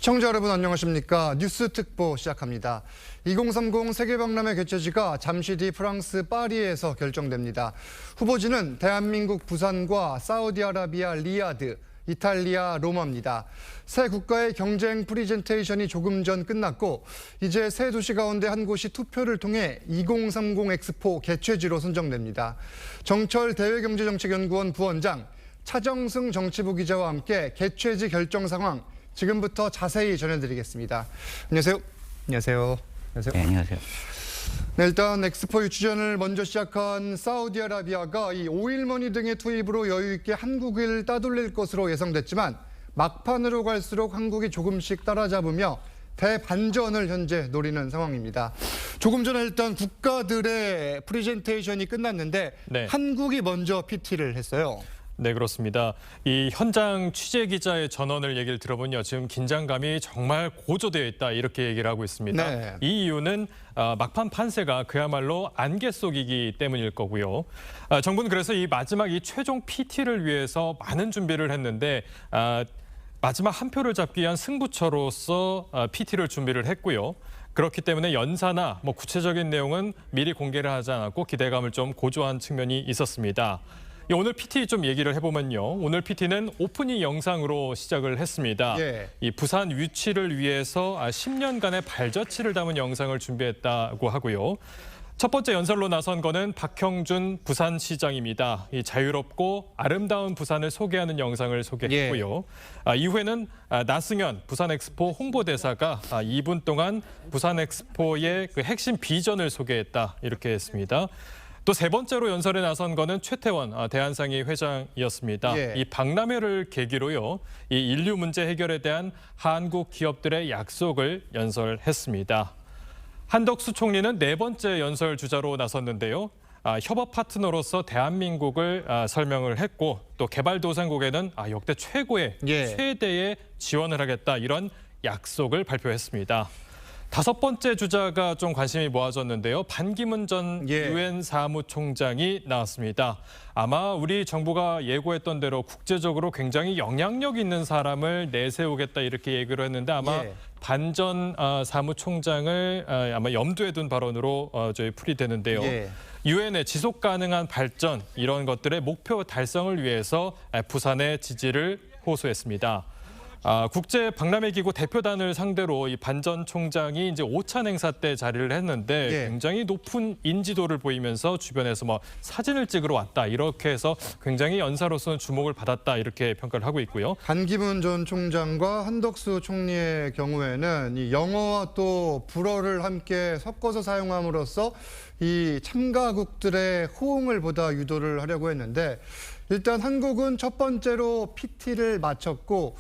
시청자 여러분 안녕하십니까. 뉴스 특보 시작합니다. 2030 세계박람회 개최지가 잠시 뒤 프랑스 파리에서 결정됩니다. 후보지는 대한민국 부산과 사우디아라비아 리야드, 이탈리아 로마입니다. 세 국가의 경쟁 프리젠테이션이 조금 전 끝났고 이제 세 도시 가운데 한 곳이 투표를 통해 2030 엑스포 개최지로 선정됩니다. 정철 대외경제정책연구원 부원장, 차정승 정치부 기자와 함께 개최지 결정 상황 지금부터 자세히 전해드리겠습니다. 안녕하세요. 안녕하세요. 안녕하세요. 네, 안녕하세요. 네, 일단 엑스포 유치전을 먼저 시작한 사우디아라비아가 이 오일머니 등의 투입으로 여유 있게 한국을 따돌릴 것으로 예상됐지만 막판으로 갈수록 한국이 조금씩 따라잡으며 대반전을 현재 노리는 상황입니다. 조금 전에 일단 국가들의 프리젠테이션이 끝났는데 네. 한국이 먼저 PT를 했어요. 네, 그렇습니다. 이 현장 취재 기자의 전언을 얘기를 들어보면요. 지금 긴장감이 정말 고조되어 있다 이렇게 얘기를 하고 있습니다. 네. 이 이유는 막판 판세가 그야말로 안개 속이기 때문일 거고요. 정부는 그래서 이 마지막 이 최종 PT를 위해서 많은 준비를 했는데 마지막 한 표를 잡기 위한 승부처로서 PT를 준비를 했고요. 그렇기 때문에 연사나 구체적인 내용은 미리 공개를 하지 않았고 기대감을 좀 고조한 측면이 있었습니다. 오늘 PT 좀 얘기를 해보면요. 오늘 PT는 오프닝 영상으로 시작을 했습니다. 예. 이 부산 유치를 위해서 10년간의 발자취를 담은 영상을 준비했다고 하고요. 첫 번째 연설로 나선 거는 박형준 부산시장입니다. 이 자유롭고 아름다운 부산을 소개하는 영상을 소개했고요. 이후에는 나승현 부산엑스포 홍보대사가 2분 동안 부산엑스포의 그 핵심 비전을 소개했다 이렇게 했습니다. 또 세 번째로 연설에 나선 거는 최태원 대한상의 회장이었습니다. 예. 이 박람회를 계기로요, 이 인류 문제 해결에 대한 한국 기업들의 약속을 연설했습니다. 한덕수 총리는 네 번째 연설 주자로 나섰는데요. 협업 파트너로서 대한민국을 설명을 했고 또 개발도상국에는 역대 최고의 최대의 지원을 하겠다 이런 약속을 발표했습니다. 다섯 번째 주자가 좀 관심이 모아졌는데요. 반기문 전 유엔 사무총장이 나왔습니다. 아마 우리 정부가 예고했던 대로 국제적으로 굉장히 영향력 있는 사람을 내세우겠다 이렇게 얘기를 했는데 아마 반 전 사무총장을 아마 염두에 둔 발언으로 저희 풀이되는데요. 유엔의 지속 가능한 발전 이런 것들의 목표 달성을 위해서 부산의 지지를 호소했습니다. 국제 박람회 기구 대표단을 상대로 이 반 전 총장이 이제 오찬 행사 때 자리를 했는데 굉장히 높은 인지도를 보이면서 주변에서 사진을 찍으러 왔다 이렇게 해서 굉장히 연사로서는 주목을 받았다 이렇게 평가를 하고 있고요. 반기문 전 총장과 한덕수 총리의 경우에는 이 영어와 또 불어를 함께 섞어서 사용함으로써 이 참가국들의 호응을 보다 유도를 하려고 했는데 일단 한국은 첫 번째로 PT를 마쳤고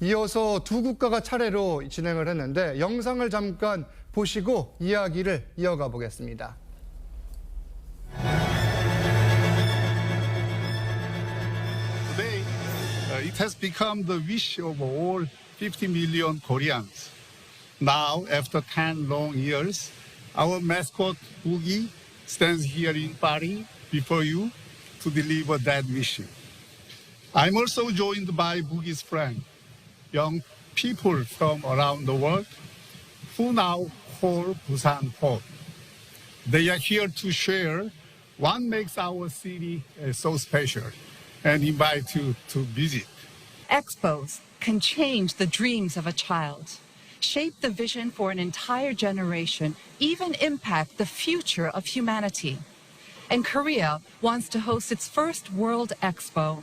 이어서 두 국가가 차례로 진행을 했는데 영상을 잠깐 보시고 이야기를 이어가 보겠습니다. Today, it has become the wish of all 50 million Koreans. Now, after 10 long years, our mascot Boogie stands here in Paris before you to deliver that mission. I'm also joined by Boogie's friend, young people from around the world who now call Busan home. They are here to share what makes our city so special and invite you to visit. Expos can change the dreams of a child, shape the vision for an entire generation, even impact the future of humanity. And Korea wants to host its first World Expo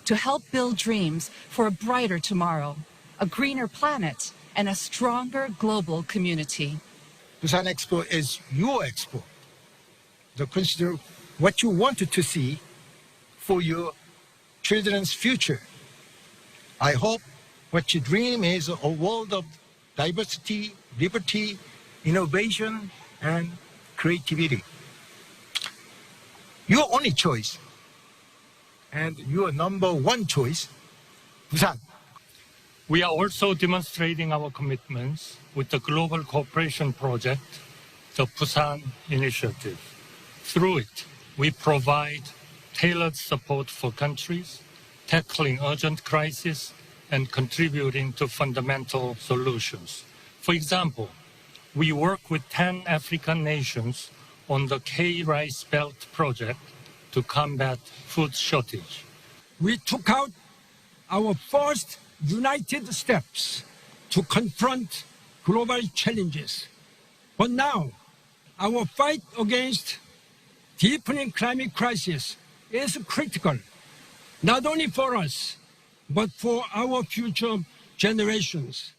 to help build dreams for a brighter tomorrow, a greener planet, and a stronger global community. Busan Expo is your expo. So consider what you wanted to see for your children's future. I hope what you dream is a world of diversity, liberty, innovation, and creativity. Your only choice and your number one choice, Busan. We are also demonstrating our commitments with the Global Cooperation Project, the Busan Initiative. Through it, we provide tailored support for countries tackling urgent crises and contributing to fundamental solutions. For example, we work with 10 African nations on the K-Rice Belt project to combat food shortage. We took out our first united steps to confront global challenges. But now, our fight against deepening climate crisis is critical, not only for us, but for our future generations.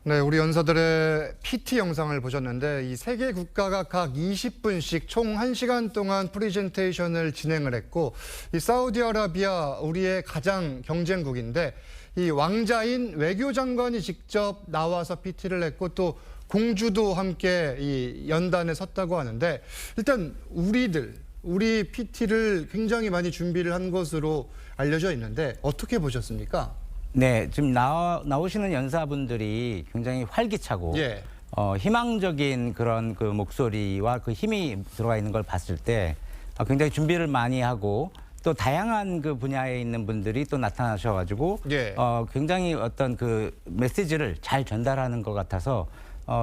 네, 우리 연사들의 PT 영상을 보셨는데 이 세 개 국가가 각 20분씩 총 1시간 동안 프레젠테이션을 진행을 했고 이 사우디아라비아 우리의 가장 경쟁국인데 이 왕자인 외교장관이 직접 나와서 PT를 했고 또 공주도 함께 이 연단에 섰다고 하는데 일단 우리 PT를 굉장히 많이 준비를 한 것으로 알려져 있는데 어떻게 보셨습니까? 네, 지금 나오시는 연사분들이 굉장히 활기차고 예. 희망적인 그런 그 목소리와 그 힘이 들어가 있는 걸 봤을 때 굉장히 준비를 많이 하고 또 다양한 그 분야에 있는 분들이 또 나타나셔가지고 예. 굉장히 어떤 그 메시지를 잘 전달하는 것 같아서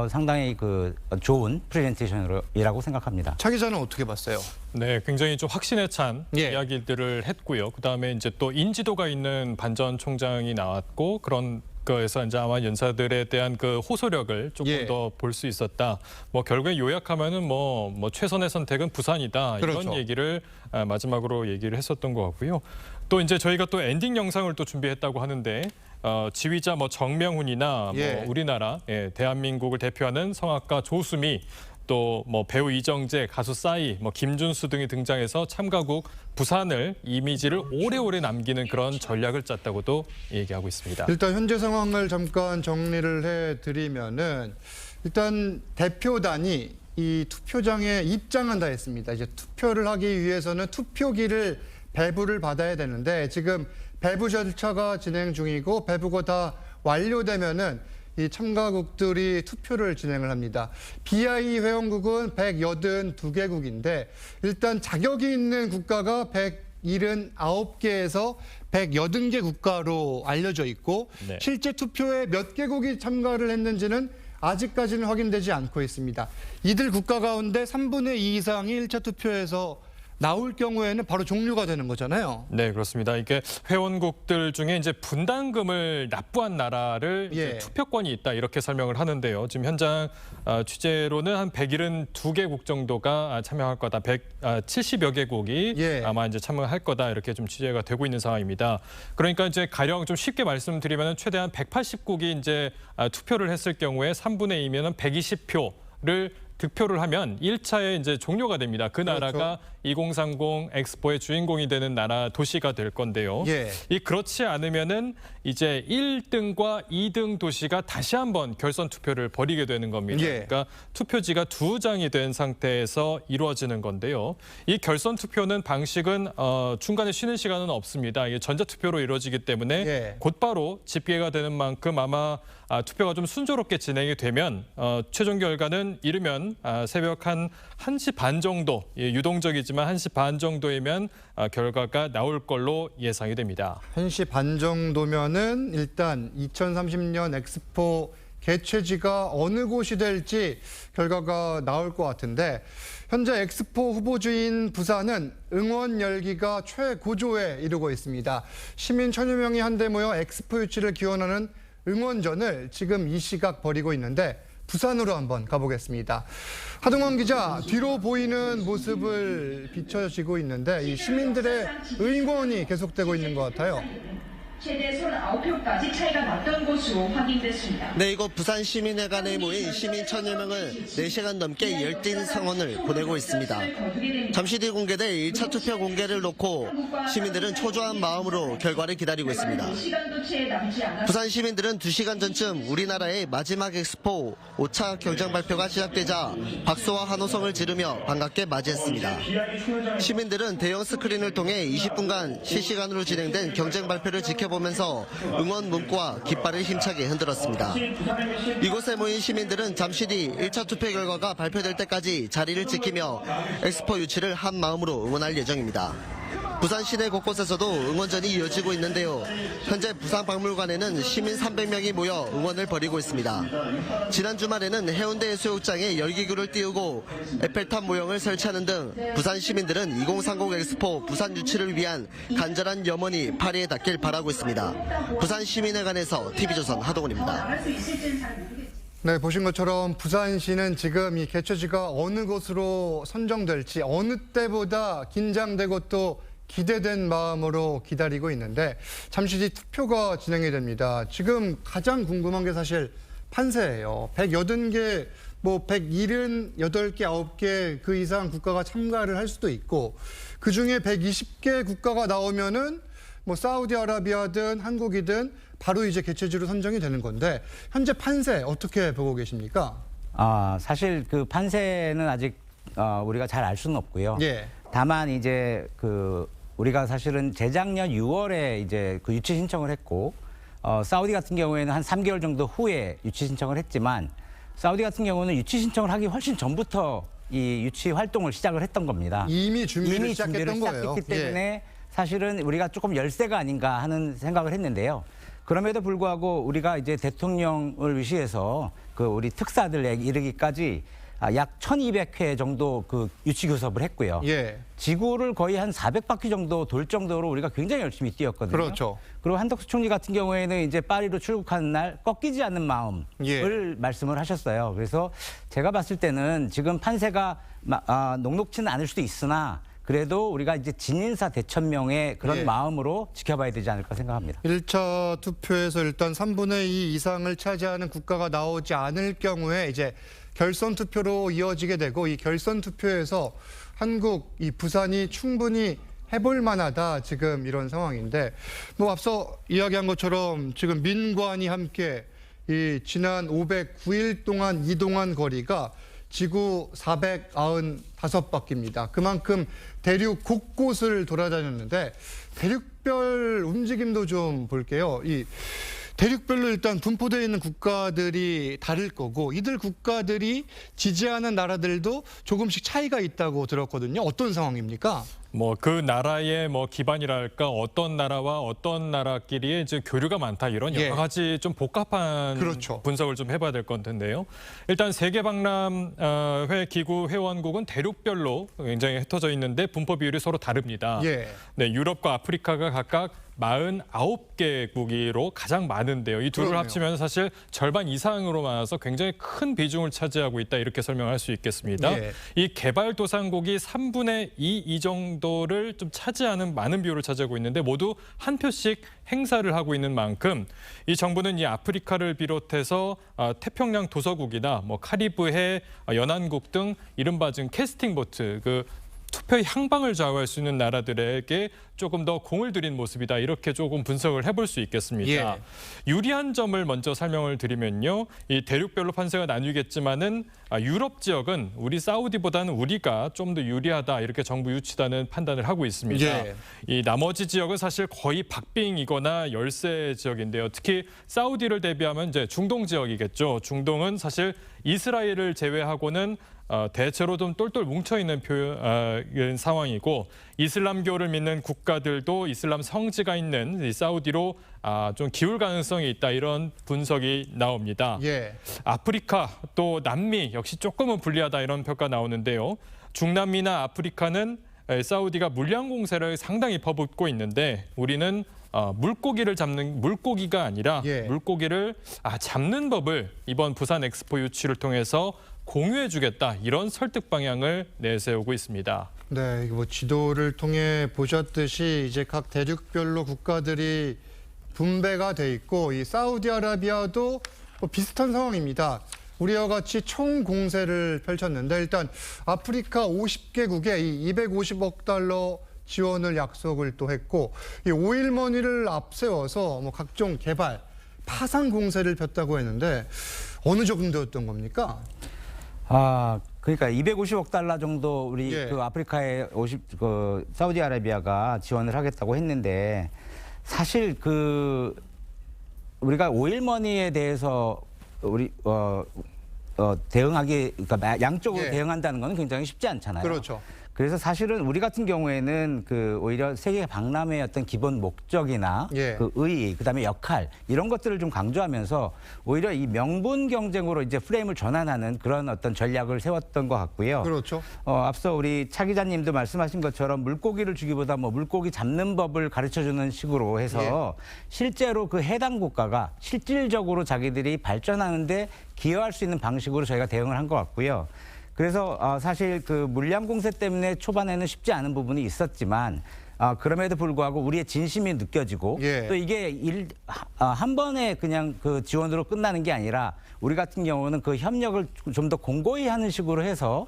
상당히 그 좋은 프레젠테이션이라고 생각합니다. 차 기자는 어떻게 봤어요? 네, 굉장히 좀 확신에 찬 예. 이야기들을 했고요. 그다음에 이제 또 인지도가 있는 반 전 총장이 나왔고 그런 거에서 이제 아마 연사들에 대한 그 호소력을 조금 예. 더 볼 수 있었다. 뭐 결국에 요약하면은 뭐 최선의 선택은 부산이다. 그렇죠. 이런 얘기를 마지막으로 얘기를 했었던 것 같고요. 또 이제 저희가 또 엔딩 영상을 또 준비했다고 하는데 지휘자 뭐 정명훈이나 예. 뭐 우리나라 대한민국을 대표하는 성악가 조수미 또 뭐 배우 이정재, 가수 싸이, 뭐 김준수 등이 등장해서 참가국 부산을 이미지를 오래오래 남기는 그런 전략을 짰다고도 얘기하고 있습니다. 일단 현재 상황을 잠깐 정리를 해드리면은 일단 대표단이 이 투표장에 입장한다 했습니다. 이제 투표를 하기 위해서는 투표기를 배부를 받아야 되는데 지금 배부 절차가 진행 중이고 배부가 다 완료되면은 이 참가국들이 투표를 진행을 합니다. BI 회원국은 182개국인데 일단 자격이 있는 국가가 179개에서 180개 국가로 알려져 있고 네. 실제 투표에 몇 개국이 참가를 했는지는 아직까지는 확인되지 않고 있습니다. 이들 국가 가운데 3분의 2 이상이 1차 투표에서 나올 경우에는 바로 종료가 되는 거잖아요. 네, 그렇습니다. 이게 회원국들 중에 이제 분담금을 납부한 나라를 이제 예. 투표권이 있다 이렇게 설명을 하는데요. 지금 현장 취재로는 한 172개국 정도가 참여할 거다. 170여 개국이 예. 아마 이제 참여할 거다 이렇게 좀 취재가 되고 있는 상황입니다. 그러니까 이제 가령 좀 쉽게 말씀드리면 최대한 180국이 이제 투표를 했을 경우에 3분의 2면은 120표를 득표를 하면 1차에 이제 종료가 됩니다. 그 나라가 2030 엑스포의 주인공이 되는 나라 도시가 될 건데요. 예. 이 그렇지 않으면은 이제 1등과 2등 도시가 다시 한번 결선 투표를 벌이게 되는 겁니다. 예. 그러니까 투표지가 2장이 된 상태에서 이루어지는 건데요. 이 결선 투표는 방식은 중간에 쉬는 시간은 없습니다. 이게 전자 투표로 이루어지기 때문에 예. 곧바로 집계가 되는 만큼 아마 투표가 좀 순조롭게 진행이 되면 최종 결과는 이르면 새벽 한 1시 반 정도, 유동적이지만 1시 반 정도이면 결과가 나올 걸로 예상이 됩니다. 1시 반 정도면은 일단 2030년 엑스포 개최지가 어느 곳이 될지 결과가 나올 것 같은데 현재 엑스포 후보주인 부산은 응원 열기가 최고조에 이르고 있습니다. 시민 1000여 명이 한데 모여 엑스포 유치를 기원하는 응원전을 지금 이 시각 벌이고 있는데 부산으로 한번 가보겠습니다. 하동원 기자, 뒤로 보이는 모습을 비춰지고 있는데 이 시민들의 응원이 계속되고 있는 것 같아요. 최대 39표까지 차이가 났던 것으로 확인됐습니다. 네, 이곳 부산 시민회관에 모인 시민 1000여 명은 4시간 넘게 열띤 성원을 보내고 있습니다. 잠시 뒤 공개될 1차 투표 공개를 놓고 시민들은 초조한 마음으로 결과를 기다리고 있습니다. 부산 시민들은 2시간 전쯤 우리나라의 마지막 엑스포 5차 경쟁 발표가 시작되자 박수와 환호성을 지르며 반갑게 맞이했습니다. 시민들은 대형 스크린을 통해 20분간 실시간으로 진행된 경쟁 발표를 지켜보면서 응원 문구와 깃발을 힘차게 흔들었습니다. 이곳에 모인 시민들은 잠시 뒤 1차 투표 결과가 발표될 때까지 자리를 지키며 엑스포 유치를 한 마음으로 응원할 예정입니다. 부산 시내 곳곳에서도 응원전이 이어지고 있는데요. 현재 부산박물관에는 시민 300명이 모여 응원을 벌이고 있습니다. 지난 주말에는 해운대 해수욕장에 열기구를 띄우고 에펠탑 모형을 설치하는 등 부산 시민들은 2030 엑스포 부산 유치를 위한 간절한 염원이 파리에 닿길 바라고 있습니다. 부산 시민회관에서 TV조선 하동훈입니다. 네, 보신 것처럼 부산시는 지금 이 개최지가 어느 곳으로 선정될지 어느 때보다 긴장되고 또 기대된 마음으로 기다리고 있는데 잠시 뒤 투표가 진행이 됩니다. 지금 가장 궁금한 게 사실 판세예요. 180개, 뭐 178개, 9개 그 이상 국가가 참가를 할 수도 있고 그중에 120개 국가가 나오면은 뭐 사우디아라비아든 한국이든 바로 이제 개최지로 선정이 되는 건데 현재 판세 어떻게 보고 계십니까? 사실 그 판세는 아직 우리가 잘 알 수는 없고요. 예. 다만 이제 우리가 사실은 재작년 6월에 이제 그 유치 신청을 했고 사우디 같은 경우에는 한 3개월 정도 후에 유치 신청을 했지만 사우디 같은 경우는 유치 신청을 하기 훨씬 전부터 이 유치 활동을 시작을 했던 겁니다. 이미 준비를 시작했던 거예요. 시작했기 때문에 사실은 우리가 조금 열세가 아닌가 하는 생각을 했는데요. 그럼에도 불구하고 우리가 이제 대통령을 위시해서 그 우리 특사들 이르기까지 약 1200회 정도 그 유치 교섭을 했고요. 예. 지구를 거의 한 400바퀴 정도 돌 정도로 우리가 굉장히 열심히 뛰었거든요. 그렇죠. 그리고 한덕수 총리 같은 경우에는 이제 파리로 출국하는 날 꺾이지 않는 마음을 말씀을 하셨어요. 그래서 제가 봤을 때는 지금 판세가 녹록치는 않을 수도 있으나 그래도 우리가 이제 진인사 대천명의 그런 마음으로 지켜봐야 되지 않을까 생각합니다. 1차 투표에서 일단 3분의 2 이상을 차지하는 국가가 나오지 않을 경우에 이제 결선 투표로 이어지게 되고 이 결선 투표에서 한국, 이 부산이 충분히 해볼 만하다 지금 이런 상황인데 뭐 앞서 이야기한 것처럼 지금 민관이 함께 이 지난 509일 동안 이동한 거리가 지구 495바퀴입니다. 그만큼 대륙 곳곳을 돌아다녔는데 대륙별 움직임도 좀 볼게요. 이 대륙별로 일단 분포되어 있는 국가들이 다를 거고 이들 국가들이 지지하는 나라들도 조금씩 차이가 있다고 들었거든요. 어떤 상황입니까? 뭐 그 나라의 뭐 기반이랄까 어떤 나라와 어떤 나라끼리의 이제 교류가 많다 이런 여러 가지 좀 복잡한 분석을 좀 해봐야 될 것 같은데요. 일단 세계박람회 기구 회원국은 대륙별로 굉장히 흩어져 있는데 분포 비율이 서로 다릅니다. 네, 유럽과 아프리카가 각각 49개국으로 가장 많은데요. 이 둘을 합치면 사실 절반 이상으로 많아서 굉장히 큰 비중을 차지하고 있다 이렇게 설명할 수 있겠습니다. 이 개발도상국이 3분의 2 정도를 좀 차지하는 많은 비율을 차지하고 있는데 모두 한 표씩 행사를 하고 있는 만큼 이 정부는 이 아프리카를 비롯해서 태평양 도서국이나 뭐 카리브해, 연안국 등 이른바 지금 캐스팅 보트 투표의 향방을 좌우할 수 있는 나라들에게 조금 더 공을 들인 모습이다. 이렇게 조금 분석을 해볼 수 있겠습니다. 유리한 점을 먼저 설명을 드리면요. 이 대륙별로 판세가 나뉘겠지만은 유럽 지역은 우리 사우디보다는 우리가 좀 더 유리하다. 이렇게 정부 유치단은 판단을 하고 있습니다. 이 나머지 지역은 사실 거의 박빙이거나 열세 지역인데요. 특히 사우디를 대비하면 이제 중동 지역이겠죠. 중동은 사실 이스라엘을 제외하고는 대체로 좀 똘똘 뭉쳐있는 상황이고 이슬람교를 믿는 국가들도 이슬람 성지가 있는 이 사우디로 좀 기울 가능성이 있다 이런 분석이 나옵니다. 아프리카 또 남미 역시 조금은 불리하다 이런 평가 나오는데요. 중남미나 아프리카는 사우디가 물량 공세를 상당히 퍼붓고 있는데 우리는 물고기를 잡는 물고기가 아니라 물고기를 잡는 법을 이번 부산 엑스포 유치를 통해서 공유해주겠다 이런 설득 방향을 내세우고 있습니다. 네, 뭐 지도를 통해 보셨듯이 이제 각 대륙별로 국가들이 분배가 돼 있고 이 사우디아라비아도 뭐 비슷한 상황입니다. 우리와 같이 총 공세를 펼쳤는데 일단 아프리카 50개국에 이 250억 달러 지원을 약속을 또 했고 이 오일머니를 앞세워서 뭐 각종 개발, 파상 공세를 폈다고 했는데 어느 정도였던 겁니까? 그러니까 250억 달러 정도 우리 그 아프리카에 사우디아라비아가 지원을 하겠다고 했는데 사실 우리가 오일머니에 대해서 우리 대응하기 그러니까 양쪽으로 대응한다는 건 굉장히 쉽지 않잖아요. 그래서 사실은 우리 같은 경우에는 그 오히려 세계 박람회의 어떤 기본 목적이나 예. 그 의의, 그다음에 역할 이런 것들을 좀 강조하면서 오히려 이 명분 경쟁으로 이제 프레임을 전환하는 그런 어떤 전략을 세웠던 것 같고요. 그렇죠. 앞서 우리 차 기자님도 말씀하신 것처럼 물고기를 주기보다 뭐 물고기 잡는 법을 가르쳐주는 식으로 해서 실제로 그 해당 국가가 실질적으로 자기들이 발전하는데 기여할 수 있는 방식으로 저희가 대응을 한 것 같고요. 그래서 사실 그 물량 공세 때문에 초반에는 쉽지 않은 부분이 있었지만 그럼에도 불구하고 우리의 진심이 느껴지고 예. 또 이게 한 번에 그냥 그 지원으로 끝나는 게 아니라 우리 같은 경우는 그 협력을 좀 더 공고히 하는 식으로 해서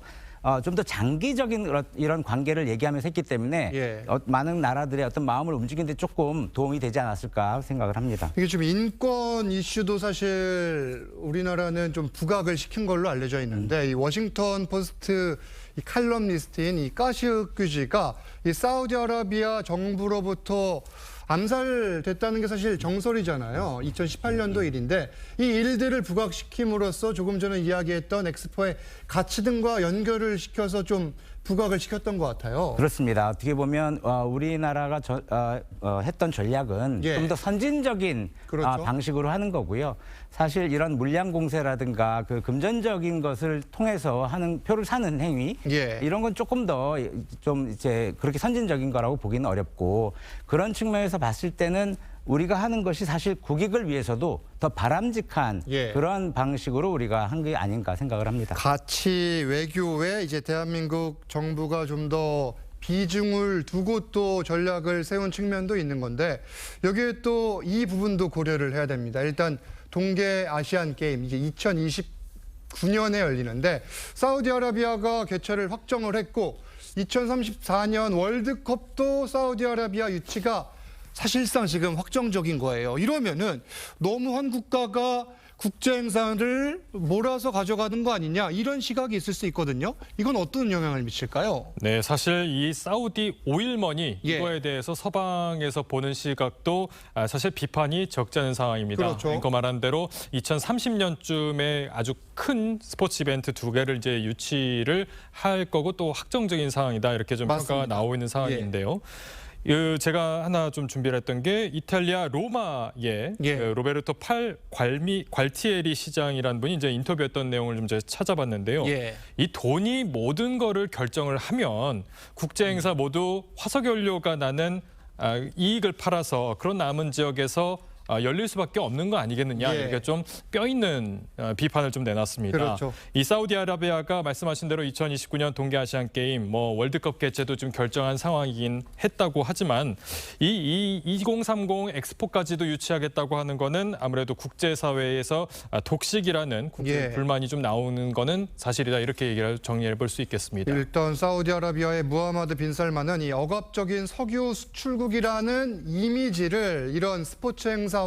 좀 더 장기적인 이런 관계를 얘기하면서 했기 때문에 예. 많은 나라들의 어떤 마음을 움직이는 데 조금 도움이 되지 않았을까 생각을 합니다. 이게 지금 인권 이슈도 사실 우리나라는 좀 부각을 시킨 걸로 알려져 있는데 이 워싱턴 포스트 이 칼럼니스트인 이 카시오규지가 이 사우디아라비아 정부로부터 암살됐다는 게 사실 정설이잖아요. 2018년도 일인데 이 일들을 부각시킴으로써 조금 전에 이야기했던 엑스포의 가치 등과 연결을 시켜서 좀 부각을 시켰던 것 같아요. 그렇습니다. 어떻게 보면 우리나라가 했던 전략은 예. 좀 더 선진적인 그렇죠. 방식으로 하는 거고요. 사실 이런 물량 공세라든가 그 금전적인 것을 통해서 하는 표를 사는 행위 예. 이런 건 조금 더 좀 이제 그렇게 선진적인 거라고 보기는 어렵고 그런 측면에서 봤을 때는 우리가 하는 것이 사실 국익을 위해서도 더 바람직한 예. 그런 방식으로 우리가 한 게 아닌가 생각을 합니다. 가치 외교에 이제 대한민국 정부가 좀 더 비중을 두고 또 전략을 세운 측면도 있는 건데 여기에 또 이 부분도 고려를 해야 됩니다. 일단 동계 아시안 게임 이게 2029년에 열리는데 사우디아라비아가 개최를 확정을 했고 2034년 월드컵도 사우디아라비아 유치가 사실상 지금 확정적인 거예요. 이러면은 너무 한 국가가 국제 행사를 몰아서 가져가는 거 아니냐 이런 시각이 있을 수 있거든요. 이건 어떤 영향을 미칠까요? 네, 사실 이 사우디 오일머니 예. 이거에 대해서 서방에서 보는 시각도 사실 비판이 적지 않은 상황입니다. 그렇죠. 앵커 말한 대로 2030년쯤에 아주 큰 스포츠 이벤트 2개를 이제 유치를 할 거고 또 확정적인 상황이다 이렇게 좀 맞습니다. 평가가 나오고 있는 상황인데요. 제가 하나 좀 준비를 했던 게 이탈리아 로마의 예. 그 로베르토 괄티에리 시장이라는 분이 이제 인터뷰했던 내용을 좀 제가 찾아봤는데요. 예. 이 돈이 모든 거를 결정을 하면 국제 행사 모두 화석연료가 나는 이익을 팔아서 그런 남은 지역에서 열릴 수밖에 없는 거 아니겠느냐 예. 이렇게 좀 뼈 있는 비판을 좀 내놨습니다. 그렇죠. 이 사우디아라비아가 말씀하신 대로 2029년 동계아시안 게임 뭐 월드컵 개최도 좀 결정한 상황이긴 했다고 하지만 이 2030 엑스포까지도 유치하겠다고 하는 거는 아무래도 국제사회에서 독식이라는 국제 예. 불만이 좀 나오는 거는 사실이다 이렇게 얘기를 정리해 볼 수 있겠습니다. 일단 사우디아라비아의 무하마드 빈 살만은 이 억압적인 석유 수출국이라는 이미지를 이런 스포츠 행사와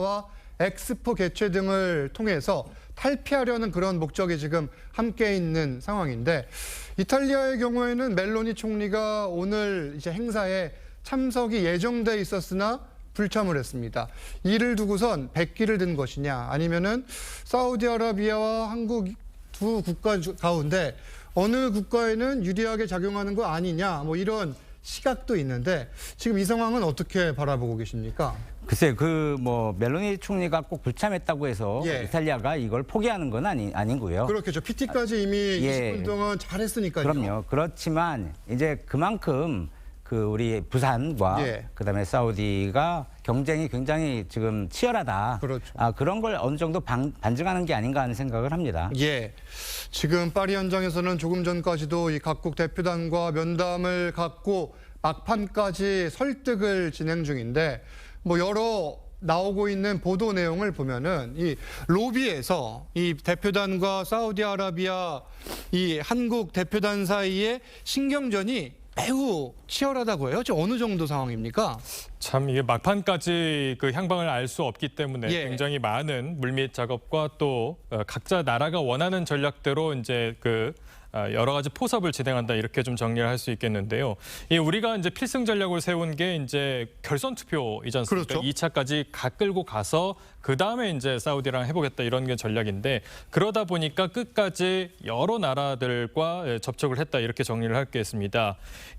엑스포 개최 등을 통해서 탈피하려는 그런 목적이 지금 함께 있는 상황인데 이탈리아의 경우에는 멜로니 총리가 오늘 이제 행사에 참석이 예정돼 있었으나 불참을 했습니다. 이를 두고선 백기를 든 것이냐 아니면은 사우디아라비아와 한국 두 국가 가운데 어느 국가에는 유리하게 작용하는 거 아니냐 뭐 이런 시각도 있는데 지금 이 상황은 어떻게 바라보고 계십니까? 글쎄 그 뭐 멜로니 총리가 꼭 불참했다고 해서 예. 이탈리아가 이걸 포기하는 건 아니고요. 그렇겠죠. PT까지 이미 예. 20분 동안 잘했으니까요. 그럼요. 그렇지만 이제 그만큼 그 우리 부산과 예. 그다음에 사우디가 경쟁이 굉장히 지금 치열하다. 그렇죠. 그런 걸 어느 정도 반증하는 게 아닌가 하는 생각을 합니다. 예. 지금 파리 현장에서는 조금 전까지도 이 각국 대표단과 면담을 갖고 막판까지 설득을 진행 중인데 뭐 여러 나오고 있는 보도 내용을 보면은 이 로비에서 이 대표단과 사우디아라비아 이 한국 대표단 사이에 신경전이 매우 치열하다고 해요. 지금 어느 정도 상황입니까? 참 이게 막판까지 그 향방을 알 수 없기 때문에 예. 굉장히 많은 물밑 작업과 또 각자 나라가 원하는 전략대로 이제 그 여러 가지 포섭을 진행한다 이렇게 좀 정리를 할 수 있겠는데요. 우리가 이제 필승 전략을 세운 게 이제 결선 투표이지 않습니까? 그렇죠. 2차까지 끌고 가서 그 다음에 이제 사우디랑 해보겠다 이런 게 전략인데 그러다 보니까 끝까지 여러 나라들과 접촉을 했다 이렇게 정리를 할 게 있습니다.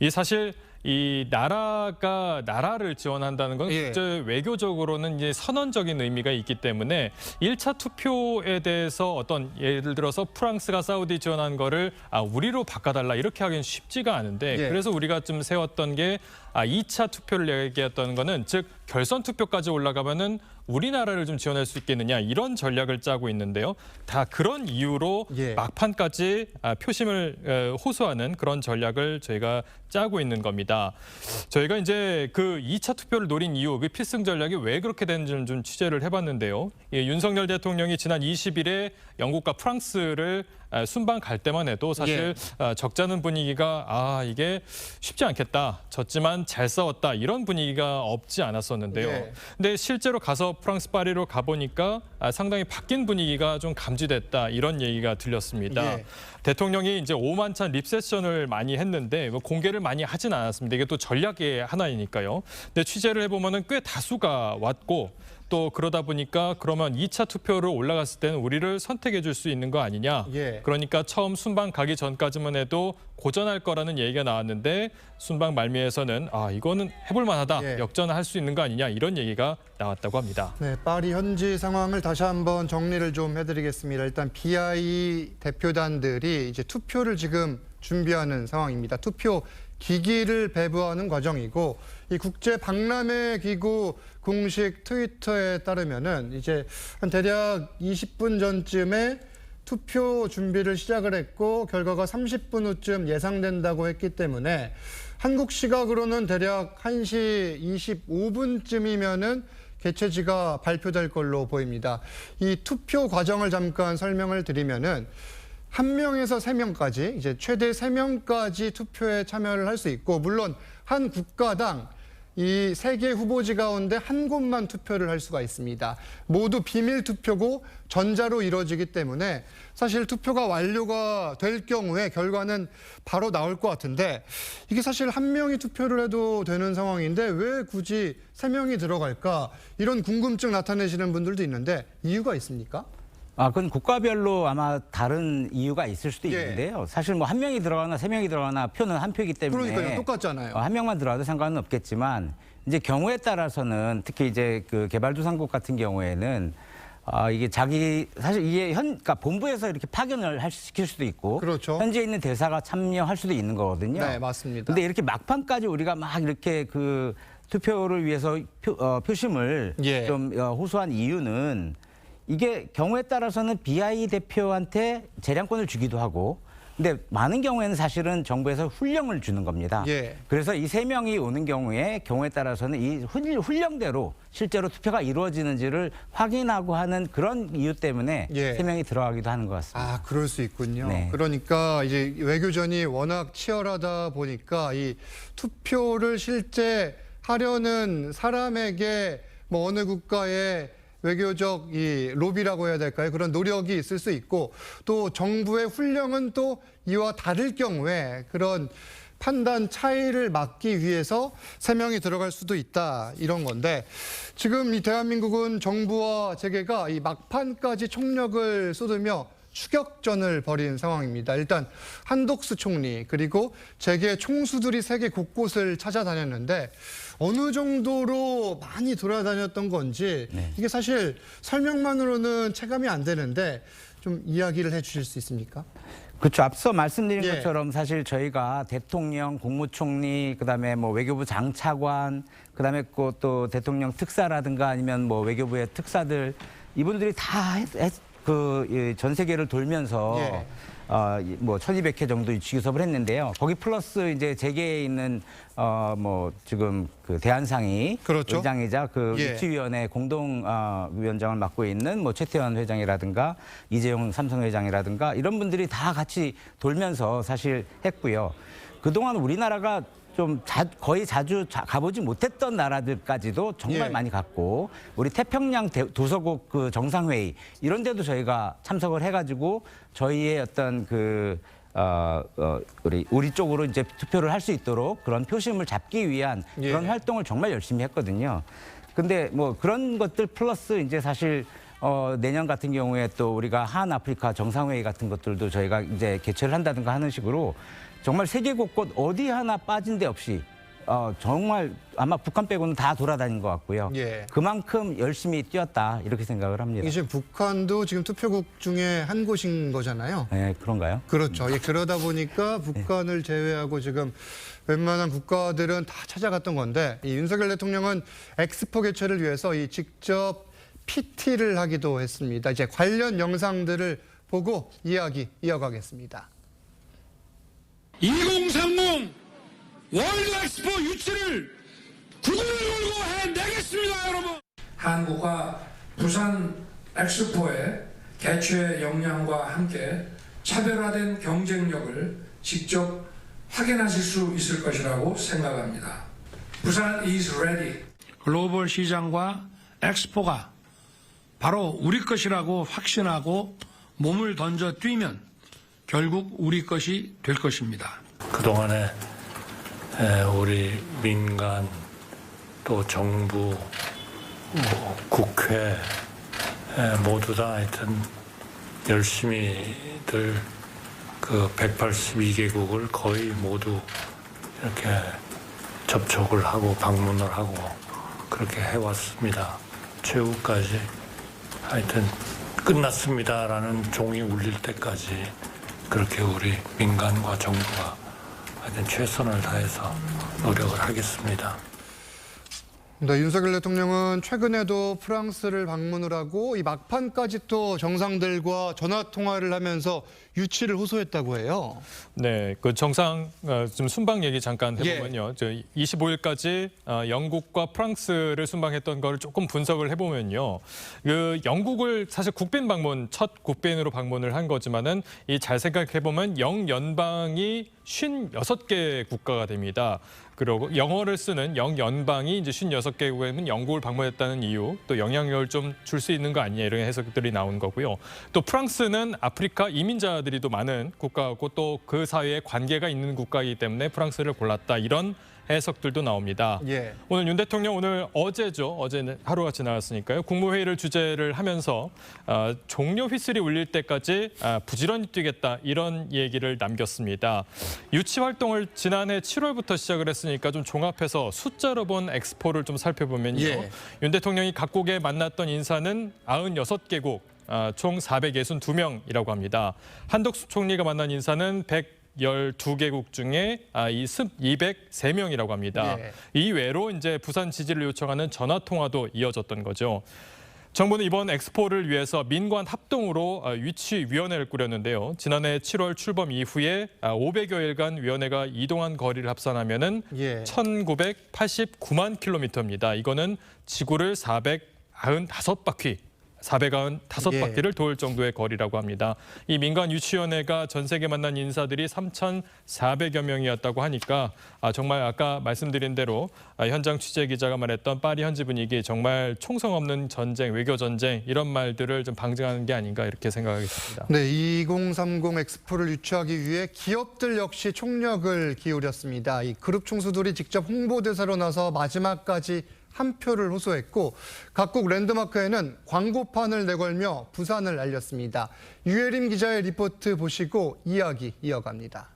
사실 이 나라가 나라를 지원한다는 건 예. 국제 외교적으로는 이제 선언적인 의미가 있기 때문에 1차 투표에 대해서 어떤 예를 들어서 프랑스가 사우디 지원한 거를 우리로 바꿔달라 이렇게 하기는 쉽지가 않은데 예. 그래서 우리가 좀 세웠던 게 2차 투표를 얘기했던 거는 즉 결선 투표까지 올라가면은 우리나라를 좀 지원할 수 있겠느냐 이런 전략을 짜고 있는데요. 다 그런 이유로 예. 막판까지 표심을 호소하는 그런 전략을 저희가 짜고 있는 겁니다. 저희가 이제 그 2차 투표를 노린 이유, 그 필승 전략이 왜 그렇게 되는지는 좀 취재를 해봤는데요. 윤석열 대통령이 지난 20일에 영국과 프랑스를 순방 갈 때만 해도 사실 적자는 분위기가 이게 쉽지 않겠다. 졌지만 잘 싸웠다. 이런 분위기가 없지 않았었는데요. 예. 근데 실제로 가서 프랑스 파리로 가보니까 상당히 바뀐 분위기가 좀 감지됐다. 이런 얘기가 들렸습니다. 예. 대통령이 이제 오만찬 립세션을 많이 했는데 공개를 많이 하진 않았습니다. 이게 또 전략의 하나이니까요. 근데 취재를 해보면은 꽤 다수가 왔고 또 그러다 보니까 그러면 2차 투표로 올라갔을 때는 우리를 선택해 줄 수 있는 거 아니냐. 예. 그러니까 처음 순방 가기 전까지만 해도 고전할 거라는 얘기가 나왔는데 순방 말미에서는 이거는 해볼 만하다. 예. 역전할 수 있는 거 아니냐. 이런 얘기가 나왔다고 합니다. 네, 파리 현지 상황을 다시 한번 정리를 좀 해드리겠습니다. 일단 BI 대표단들이 이제 투표를 지금 준비하는 상황입니다. 투표 기기를 배부하는 과정이고 이 국제 박람회 기구 공식 트위터에 따르면은 이제 한 대략 20분 전쯤에 투표 준비를 시작을 했고 결과가 30분 후쯤 예상된다고 했기 때문에 한국 시각으로는 대략 1시 25분쯤이면은 개최지가 발표될 걸로 보입니다. 이 투표 과정을 잠깐 설명을 드리면은 1명에서 3명까지 이제 최대 3명까지 투표에 참여를 할 수 있고 물론 한 국가당 이 3개 후보지 가운데 한 곳만 투표를 할 수가 있습니다. 모두 비밀 투표고 전자로 이루어지기 때문에 사실 투표가 완료가 될 경우에 결과는 바로 나올 것 같은데 이게 사실 1명이 투표를 해도 되는 상황인데 왜 굳이 3명이 들어갈까? 이런 궁금증 나타내시는 분들도 있는데 이유가 있습니까? 그건 국가별로 아마 다른 이유가 있을 수도 예. 있는데요. 사실 뭐 1명이 들어가나 3명이 들어가나 표는 한 표이기 때문에 그러니까요, 똑같잖아요. 1명만 들어가도 상관은 없겠지만 이제 경우에 따라서는 특히 이제 그 개발도상국 같은 경우에는 이게 사실 이게 그러니까 본부에서 이렇게 파견을 시킬 수도 있고 그렇죠. 현지에 있는 대사가 참여할 수도 있는 거거든요. 네, 맞습니다. 근데 이렇게 막판까지 우리가 막 이렇게 그 투표를 위해서 표심을 예. 좀 호소한 이유는 이게 경우에 따라서는 BI 대표한테 재량권을 주기도 하고 근데 많은 경우에는 사실은 정부에서 훈령을 주는 겁니다. 예. 그래서 이 3명이 오는 경우에 따라서는 이 훈령대로 실제로 투표가 이루어지는지를 확인하고 하는 그런 이유 때문에 예. 3명이 들어가기도 하는 것 같습니다. 그럴 수 있군요. 네. 그러니까 이제 외교전이 워낙 치열하다 보니까 이 투표를 실제 하려는 사람에게 뭐 어느 국가의 외교적 이 로비라고 해야 될까요? 그런 노력이 있을 수 있고 또 정부의 훈령은 또 이와 다를 경우에 그런 판단 차이를 막기 위해서 3명이 들어갈 수도 있다 이런 건데 지금 이 대한민국은 정부와 재계가 이 막판까지 총력을 쏟으며 추격전을 벌인 상황입니다. 일단 한덕수 총리 그리고 재계 총수들이 세계 곳곳을 찾아다녔는데 어느 정도로 많이 돌아다녔던 건지 이게 사실 설명만으로는 체감이 안 되는데 좀 이야기를 해주실 수 있습니까? 그렇죠. 앞서 말씀드린 예. 것처럼 사실 저희가 대통령, 국무총리, 그다음에 뭐 외교부 장차관, 그다음에 또 대통령 특사라든가 아니면 뭐 외교부의 특사들 이분들이 다 전 세계를 돌면서 예. 뭐 1200회 정도 주기섭을 했는데요. 거기 플러스 이제 재계에 있는 뭐 지금 그 대한상의 그렇죠. 의장이자 그 예. 유치위원회 공동 위원장을 맡고 있는 뭐 최태원 회장이라든가 이재용 삼성 회장이라든가 이런 분들이 다 같이 돌면서 사실 했고요. 그동안 우리나라가 좀 거의 자주 가보지 못했던 나라들까지도 정말 예. 많이 갔고 우리 태평양 도서국 그 정상회의 이런 데도 저희가 참석을 해가지고 저희의 어떤 그 우리 쪽으로 이제 투표를 할 수 있도록 그런 표심을 잡기 위한 그런 활동을 정말 열심히 했거든요. 근데 뭐 그런 것들 플러스 이제 사실 내년 같은 경우에 또 우리가 한 아프리카 정상회의 같은 것들도 저희가 이제 개최를 한다든가 하는 식으로 정말 세계 곳곳 어디 하나 빠진 데 없이 정말 아마 북한 빼고는 다 돌아다닌 것 같고요. 그만큼 열심히 뛰었다 이렇게 생각을 합니다. 이게 지금 북한도 지금 투표국 중에 한 곳인 거잖아요. 네, 그런가요? 그렇죠. 그러다 보니까 북한을 제외하고 지금 웬만한 국가들은 다 찾아갔던 건데 이 윤석열 대통령은 엑스포 개최를 위해서 이 직접 PT를 하기도 했습니다. 이제 관련 영상들을 보고 이야기 이어가겠습니다. 2030 월드 엑스포 유치를 구글을 걸고 해내겠습니다, 여러분. 한국과 부산 엑스포의 개최 역량과 함께 차별화된 경쟁력을 직접 확인하실 수 있을 것이라고 생각합니다. 부산 is ready. 글로벌 시장과 엑스포가 바로 우리 것이라고 확신하고 몸을 던져 뛰면 결국 우리 것이 될 것입니다. 그동안에 우리 민간 또 정부 국회 모두 다 하여튼 열심히들 그 182개국을 거의 모두 이렇게 접촉을 하고 방문을 하고 그렇게 해왔습니다. 최후까지 하여튼 끝났습니다라는 종이 울릴 때까지 그렇게 우리 민간과 정부가 하여튼 최선을 다해서 노력을 하겠습니다. 네, 윤석열 대통령은 최근에도 프랑스를 방문을 하고 이 막판까지 또 정상들과 전화 통화를 하면서 유치를 호소했다고 해요. 네, 그 정상 좀 순방 얘기 잠깐 해보면요. 25일까지 영국과 프랑스를 순방했던 거를 조금 분석을 해보면요. 그 영국을 사실 국빈 방문, 첫 국빈으로 방문을 한 거지만은 이 잘 생각해보면 영연방이 56개 국가가 됩니다. 그리고 영어를 쓰는 영연방이 이제 56개국에는 영국을 방문했다는 이유, 또 영향력을 좀 줄 수 있는 거 아니냐 이런 해석들이 나온 거고요. 또 프랑스는 아프리카 이민자들이 또 많은 국가고 또 그 사회에 관계가 있는 국가이기 때문에 프랑스를 골랐다 이런 해석들도 나옵니다. 오늘 윤 대통령 어제죠. 어제는 하루가 지나갔으니까요. 국무회의를 주재를 하면서 종료 휘슬이 울릴 때까지 부지런히 뛰겠다 이런 얘기를 남겼습니다. 유치 활동을 지난해 7월부터 시작을 했으니까 좀 종합해서 숫자로 본 엑스포를 좀 살펴보면요. 윤 대통령이 각국에 만났던 인사는 96개국, 총 462명이라고 합니다. 한덕수 총리가 만난 인사는 112개국 중에 203명이라고 합니다. 이 외로 이제 부산 지지를 요청하는 전화 통화도 이어졌던 거죠. 정부는 이번 엑스포를 위해서 민관 합동으로 유치위원회를 꾸렸는데요. 지난해 7월 출범 이후에 500여일간 위원회가 이동한 거리를 합산하면은 1989만 킬로미터입니다. 이거는 지구를 495바퀴를 돌 정도의 거리라고 합니다. 이 민간 유치위원회가 전 세계 만난 인사들이 3,400여 명이었다고 하니까 정말 아까 말씀드린 대로 현장 취재 기자가 말했던 파리 현지 분위기 정말 총성 없는 전쟁, 외교 전쟁 이런 말들을 좀 방증하는 게 아닌가 이렇게 생각하겠습니다. 네, 2030 엑스포를 유치하기 위해 기업들 역시 총력을 기울였습니다. 이 그룹 총수들이 직접 홍보대사로 나서 마지막까지 한 표를 호소했고 각국 랜드마크에는 광고판을 내걸며 부산을 알렸습니다. 유혜림 기자의 리포트 보시고 이야기 이어갑니다.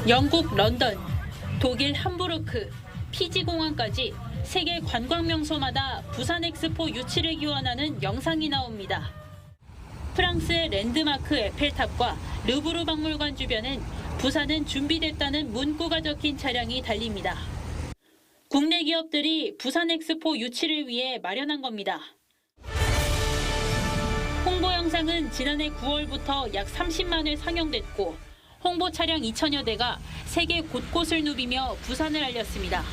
영국 런던, 독일 함부르크, 피지공항까지 세계 관광 명소마다 부산 엑스포 유치를 기원하는 영상이 나옵니다. 프랑스의 랜드마크 에펠탑과 르브르 박물관 주변은 부산은 준비됐다는 문구가 적힌 차량이 달립니다. 국내 기업들이 부산 엑스포 유치를 위해 마련한 겁니다. 홍보 영상은 지난해 9월부터 약 30만 회 상영됐고 홍보 차량 2,000여 대가 세계 곳곳을 누비며 부산을 알렸습니다.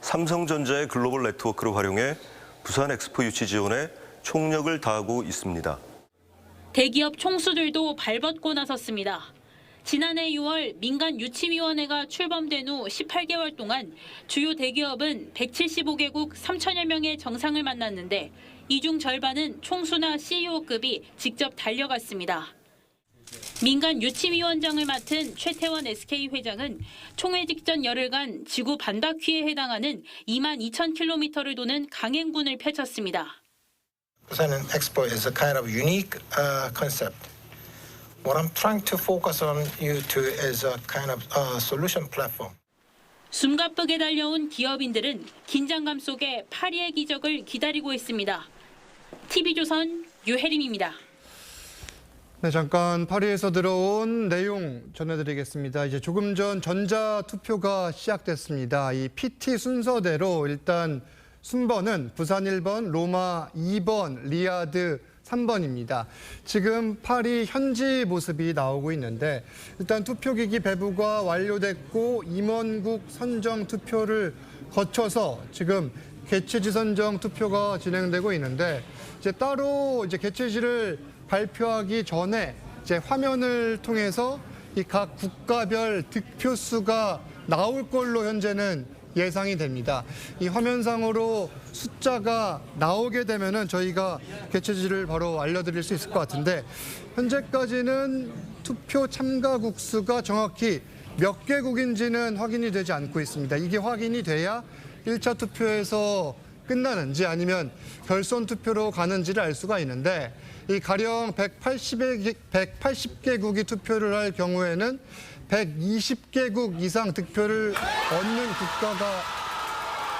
삼성전자의 글로벌 네트워크를 활용해 부산 엑스포 유치 지원에 총력을 다하고 있습니다. 대기업 총수들도 발벗고 나섰습니다. 지난해 6월 민간 유치위원회가 출범된 후 18개월 동안 주요 대기업은 175개국 3천여 명의 정상을 만났는데 이 중 절반은 총수나 CEO급이 직접 달려갔습니다. 민간 유치위원장을 맡은 최태원 SK 회장은 총회 직전 열흘간 지구 반바퀴에 해당하는 22,000km를 도는 강행군을 펼쳤습니다. Busan Expo is a kind of unique concept. What I'm trying to focus on you to is a kind of solution platform. 숨가쁘게 달려온 기업인들은 긴장감 속에 파리의 기적을 기다리고 있습니다. TV조선 유혜림입니다. 네, 잠깐 파리에서 들어온 내용 전해드리겠습니다. 이제 조금 전 전자투표가 시작됐습니다. 이 PT 순서대로 일단 순번은 부산 1번, 로마 2번, 리야드 3번입니다. 지금 파리 현지 모습이 나오고 있는데 일단 투표기기 배부가 완료됐고 임원국 선정 투표를 거쳐서 지금 개최지 선정 투표가 진행되고 있는데 이제 따로 이제 개최지를 발표하기 전에 이제 화면을 통해서 이 각 국가별 득표수가 나올 걸로 현재는 예상이 됩니다. 이 화면상으로 숫자가 나오게 되면은 저희가 개최지를 바로 알려드릴 수 있을 것 같은데 현재까지는 투표 참가국 수가 정확히 몇 개국인지는 확인이 되지 않고 있습니다. 이게 확인이 돼야 1차 투표에서 끝나는지 아니면 결선 투표로 가는지를 알 수가 있는데 이 가령 180개국이 투표를 할 경우에는 120개국 이상 득표를 얻는 국가가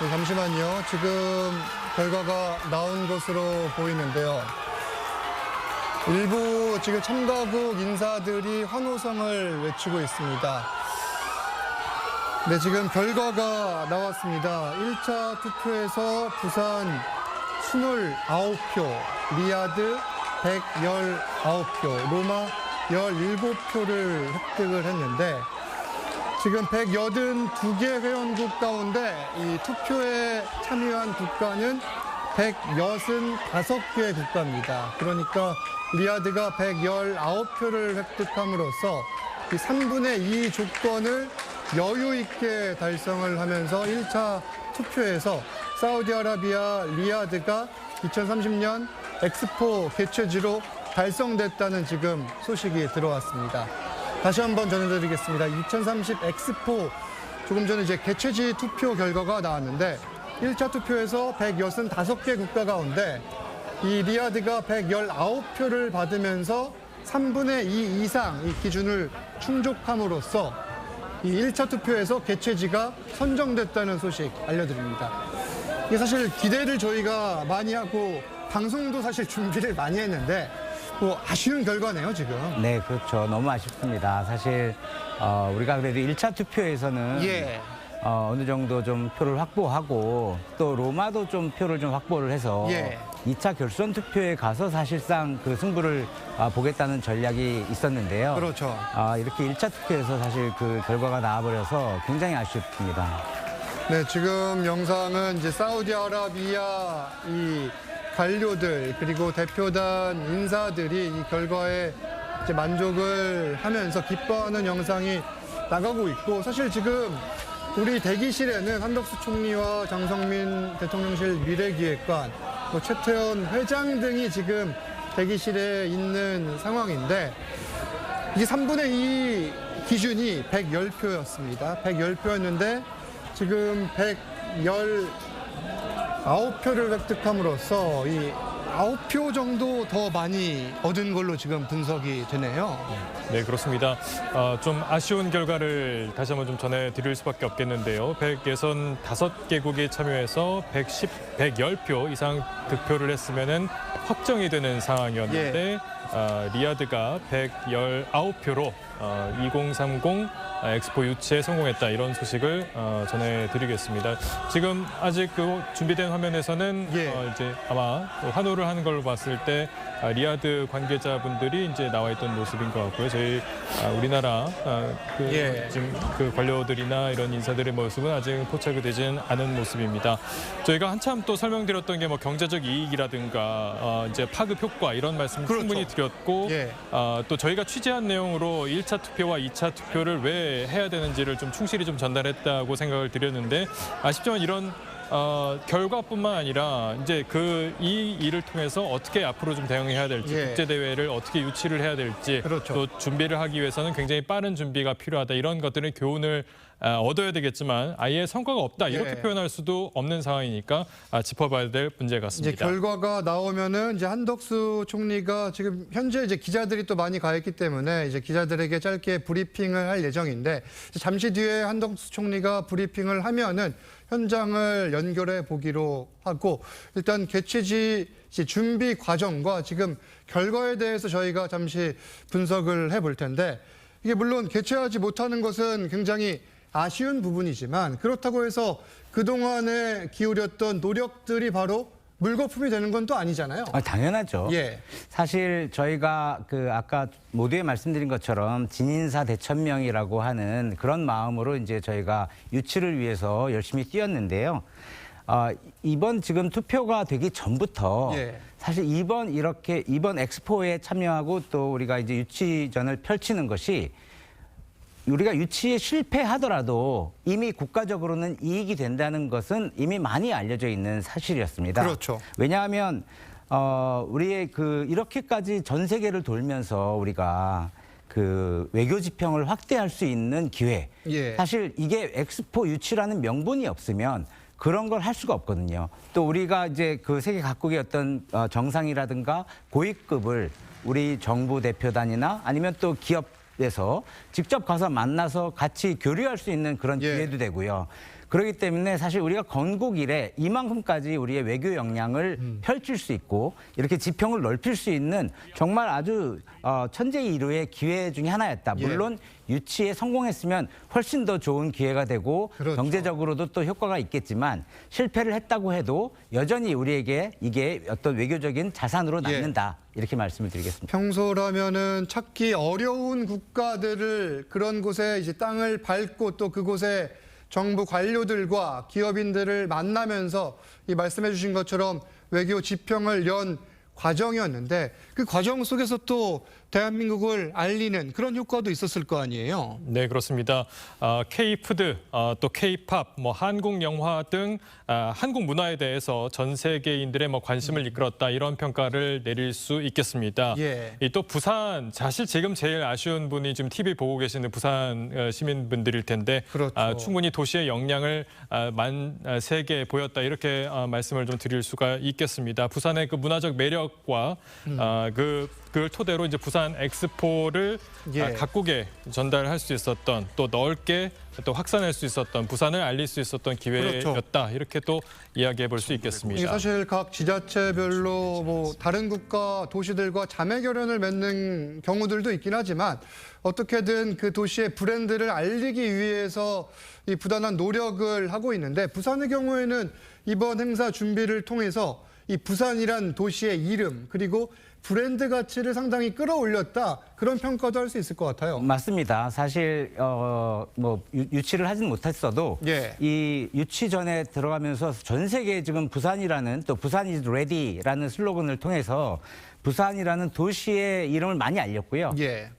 네, 잠시만요. 지금 결과가 나온 것으로 보이는데요. 일부 지금 참가국 인사들이 환호성을 외치고 있습니다. 네, 지금 결과가 나왔습니다. 1차 투표에서 부산 29표, 리야드 119표, 로마 17표를 획득을 했는데 지금 182개 회원국 가운데 이 투표에 참여한 국가는 165개 국가입니다. 그러니까 리야드가 119표를 획득함으로써 이 3분의 2 조건을 여유 있게 달성을 하면서 1차 투표에서 사우디아라비아 리야드가 2030년 엑스포 개최지로 달성됐다는 지금 소식이 들어왔습니다. 다시 한번 전해드리겠습니다. 2030 엑스포 조금 전에 이제 개최지 투표 결과가 나왔는데 1차 투표에서 165개 국가 가운데 이 리야드가 119표를 받으면서 3분의 2 이상 이 기준을 충족함으로써 이 1차 투표에서 개최지가 선정됐다는 소식 알려드립니다. 이게 사실 기대를 저희가 많이 하고 방송도 사실 준비를 많이 했는데 뭐 아쉬운 결과네요, 지금. 네, 그렇죠. 너무 아쉽습니다. 사실 우리가 그래도 1차 투표에서는 어느 정도 좀 표를 확보하고 또 로마도 좀 표를 좀 확보를 해서 2차 결선 투표에 가서 사실상 그 승부를 보겠다는 전략이 있었는데요. 그렇죠. 이렇게 1차 투표에서 사실 그 결과가 나와버려서 굉장히 아쉽습니다. 네, 지금 영상은 이제 사우디아라비아 이 관료들 그리고 대표단 인사들이 이 결과에 이제 만족을 하면서 기뻐하는 영상이 나가고 있고 사실 지금 우리 대기실에는 한덕수 총리와 장성민 대통령실 미래기획관, 뭐 최태원 회장 등이 지금 대기실에 있는 상황인데 이 3분의 2 기준이 110표였습니다. 110표였는데 지금 119표를 획득함으로써 이 9표 정도 더 많이 얻은 걸로 지금 분석이 되네요. 네, 그렇습니다. 좀 아쉬운 결과를 다시 한번 좀 전해드릴 수밖에 없겠는데요. 165개국이 참여해서 110표 이상 득표를 했으면은 확정이 되는 상황이었는데 리야드가 119표로 2030 엑스포 유치에 성공했다 이런 소식을 전해드리겠습니다. 지금 아직 그 준비된 화면에서는 이제 아마 환호를 하는 걸로 봤을 때 리야드 관계자분들이 이제 나와 있던 모습인 것 같고요. 저희 우리나라 지금 그 관료들이나 이런 인사들의 모습은 아직 포착이 되지는 않은 모습입니다. 저희가 한참 또 설명드렸던 게 뭐 경제적 이익이라든가 이제 파급 효과 이런 말씀 충분히 드렸고 또 저희가 취재한 내용으로 1차 투표와 2차 투표를 왜 해야 되는지를 좀 충실히 좀 전달했다고 생각을 드렸는데 아쉽지만 이런 결과뿐만 아니라 이제 이 일을 통해서 어떻게 앞으로 좀 대응해야 될지, 예. 국제 대회를 어떻게 유치를 해야 될지, 그렇죠. 또 준비를 하기 위해서는 굉장히 빠른 준비가 필요하다. 이런 것들은 교훈을 얻어야 되겠지만 아예 성과가 없다 이렇게 예. 표현할 수도 없는 상황이니까 짚어봐야 될 문제 이제 같습니다. 결과가 나오면은 이제 한덕수 총리가 지금 현재 이제 기자들이 또 많이 가 있기 때문에 이제 기자들에게 짧게 브리핑을 할 예정인데 잠시 뒤에 한덕수 총리가 브리핑을 하면은 현장을 연결해 보기로 하고 일단 개최지 준비 과정과 지금 결과에 대해서 저희가 잠시 분석을 해볼 텐데 이게 물론 개최하지 못하는 것은 굉장히 아쉬운 부분이지만 그렇다고 해서 그동안에 기울였던 노력들이 바로 물거품이 되는 건 또 아니잖아요. 당연하죠. 예. 사실 저희가 아까 모두에 말씀드린 것처럼 진인사 대천명이라고 하는 그런 마음으로 이제 저희가 유치를 위해서 열심히 뛰었는데요. 이번 지금 투표가 되기 전부터 예. 사실 이번 엑스포에 참여하고 또 우리가 이제 유치전을 펼치는 것이 우리가 유치에 실패하더라도 이미 국가적으로는 이익이 된다는 것은 이미 많이 알려져 있는 사실이었습니다. 그렇죠. 왜냐하면 우리의 이렇게까지 전 세계를 돌면서 우리가 외교 지평을 확대할 수 있는 기회. 예. 사실 이게 엑스포 유치라는 명분이 없으면 그런 걸 할 수가 없거든요. 또 우리가 이제 세계 각국의 어떤 정상이라든가 고위급을 우리 정부 대표단이나 아니면 또 기업에서 직접 가서 만나서 같이 교류할 수 있는 그런 예. 기회도 되고요. 그렇기 때문에 사실 우리가 건국 이래 이만큼까지 우리의 외교 역량을 펼칠 수 있고 이렇게 지평을 넓힐 수 있는 정말 아주 천재이루의 기회 중에 하나였다. 예. 물론 유치에 성공했으면 훨씬 더 좋은 기회가 되고 그렇죠. 경제적으로도 또 효과가 있겠지만 실패를 했다고 해도 여전히 우리에게 이게 어떤 외교적인 자산으로 남는다. 이렇게 말씀을 드리겠습니다. 평소라면은 찾기 어려운 국가들을 그런 곳에 이제 땅을 밟고 또 그곳에 정부 관료들과 기업인들을 만나면서 이 말씀해 주신 것처럼 외교 지평을 연 과정이었는데 그 과정 속에서 또 대한민국을 알리는 그런 효과도 있었을 거 아니에요? 네, 그렇습니다. K-푸드, 또 K-팝, 한국 영화 등 한국 문화에 대해서 전 세계인들의 관심을 이끌었다 이런 평가를 내릴 수 있겠습니다. 예. 또 부산, 사실 지금 제일 아쉬운 분이 지금 TV 보고 계시는 부산 시민분들일 텐데 그렇죠. 충분히 도시의 역량을 세게 보였다 이렇게 말씀을 좀 드릴 수가 있겠습니다. 부산의 그 문화적 매력과 그걸 토대로 이제 부산 엑스포를 예. 각국에 전달할 수 있었던 또 넓게 또 확산할 수 있었던 부산을 알릴 수 있었던 기회였다 그렇죠. 이렇게 또 이야기해 볼 수 이게 있겠습니다. 사실 각 지자체별로 다른 국가 도시들과 자매 결연을 맺는 경우들도 있긴 하지만 어떻게든 그 도시의 브랜드를 알리기 위해서 이 부단한 노력을 하고 있는데 부산의 경우에는 이번 행사 준비를 통해서 이 부산이란 도시의 이름 그리고 브랜드 가치를 상당히 끌어올렸다 그런 평가도 할 수 있을 것 같아요. 맞습니다. 사실 유치를 하진 못했어도 예. 이 유치 전에 들어가면서 전 세계에 지금 부산이라는 또 부산 is ready라는 슬로건을 통해서 부산이라는 도시의 이름을 많이 알렸고요. 예.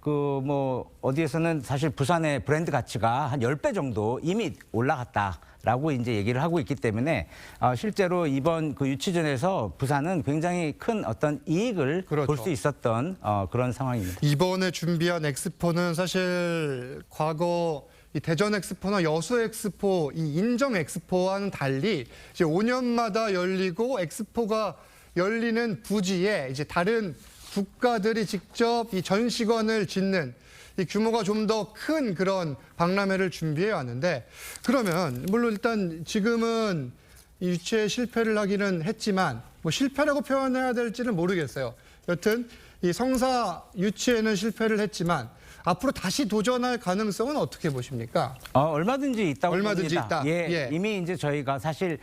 어디에서는 사실 부산의 브랜드 가치가 한 10배 정도 이미 올라갔다라고 이제 얘기를 하고 있기 때문에 실제로 이번 유치전에서 부산은 굉장히 큰 어떤 이익을 그렇죠. 볼 수 있었던 그런 상황입니다. 이번에 준비한 엑스포는 사실 과거 이 대전 엑스포나 여수 엑스포, 이 인정 엑스포와는 달리 이제 5년마다 열리고 엑스포가 열리는 부지에 이제 다른 국가들이 직접 이 전시관을 짓는 이 규모가 좀 더 큰 그런 박람회를 준비해 왔는데 그러면 물론 일단 지금은 이 유치에 실패를 하기는 했지만 실패라고 표현해야 될지는 모르겠어요. 여튼 이 성사 유치에는 실패를 했지만 앞으로 다시 도전할 가능성은 어떻게 보십니까? 얼마든지 있다고 얼마든지 봅니다. 있다. 예, 이미 이제 저희가 사실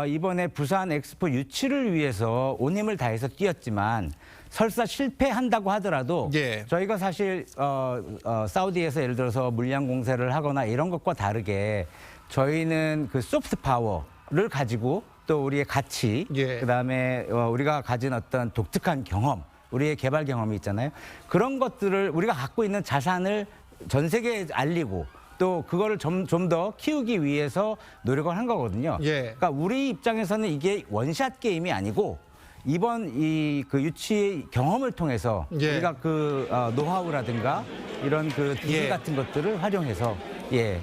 이번에 부산 엑스포 유치를 위해서 온 힘을 다해서 뛰었지만 설사 실패한다고 하더라도 예. 저희가 사실 사우디에서 예를 들어서 물량 공세를 하거나 이런 것과 다르게 저희는 그 소프트 파워를 가지고 또 우리의 가치, 예. 그다음에 우리가 가진 어떤 독특한 경험, 우리의 개발 경험이 있잖아요. 그런 것들을 우리가 갖고 있는 자산을 전 세계에 알리고 또 그거를 좀 더 키우기 위해서 노력을 한 거거든요. 예. 그러니까 우리 입장에서는 이게 원샷 게임이 아니고 이번 그 유치 경험을 통해서 예. 우리가 그 노하우라든가 이런 그 기술 예. 같은 것들을 활용해서 예.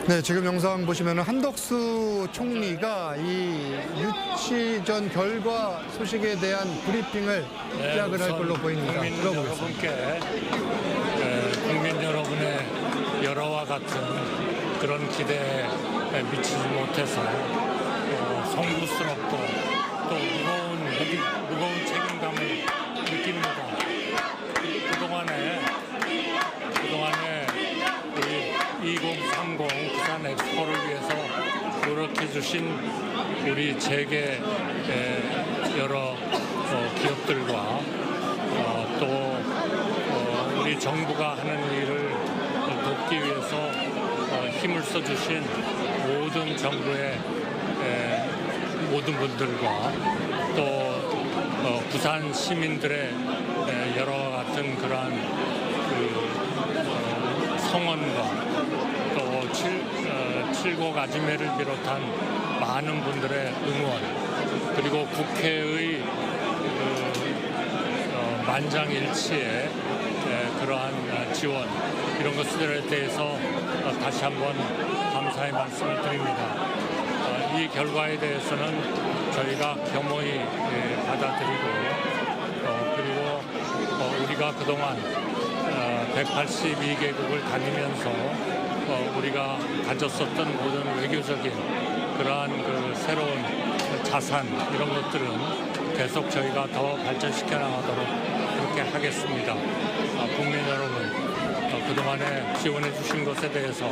네, 지금 영상 보시면 한덕수 총리가 이 유치 전 결과 소식에 대한 브리핑을 시작을 할 걸로 보입니다. 국민 들어보겠습니다. 여러분께 국민 여러분의 열화와 같은 그런 기대에 미치지 못해서 송구스럽고 또 무거운 책임감을 느낍니다. 그동안에 우리 2030 부산 엑스포를 위해서 노력해 주신 우리 재계 여러 기업들과 또 우리 정부가 하는 일을 돕기 위해서 힘을 써주신 모든 정부의 모든 분들과 또 부산 시민들의 여러 같은 그러한 성원과 또 칠곡 아지매를 비롯한 많은 분들의 응원 그리고 국회의 만장일치의 그러한 지원 이런 것들에 대해서 다시 한번 감사의 말씀을 드립니다. 이 결과에 대해서는 저희가 겸허히 받아들이고 그리고 우리가 그동안 182개국을 다니면서 우리가 가졌었던 모든 외교적인 그러한 그 새로운 자산 이런 것들은 계속 저희가 더 발전시켜 나가도록 그렇게 하겠습니다. 국민 여러분 그동안에 지원해 주신 것에 대해서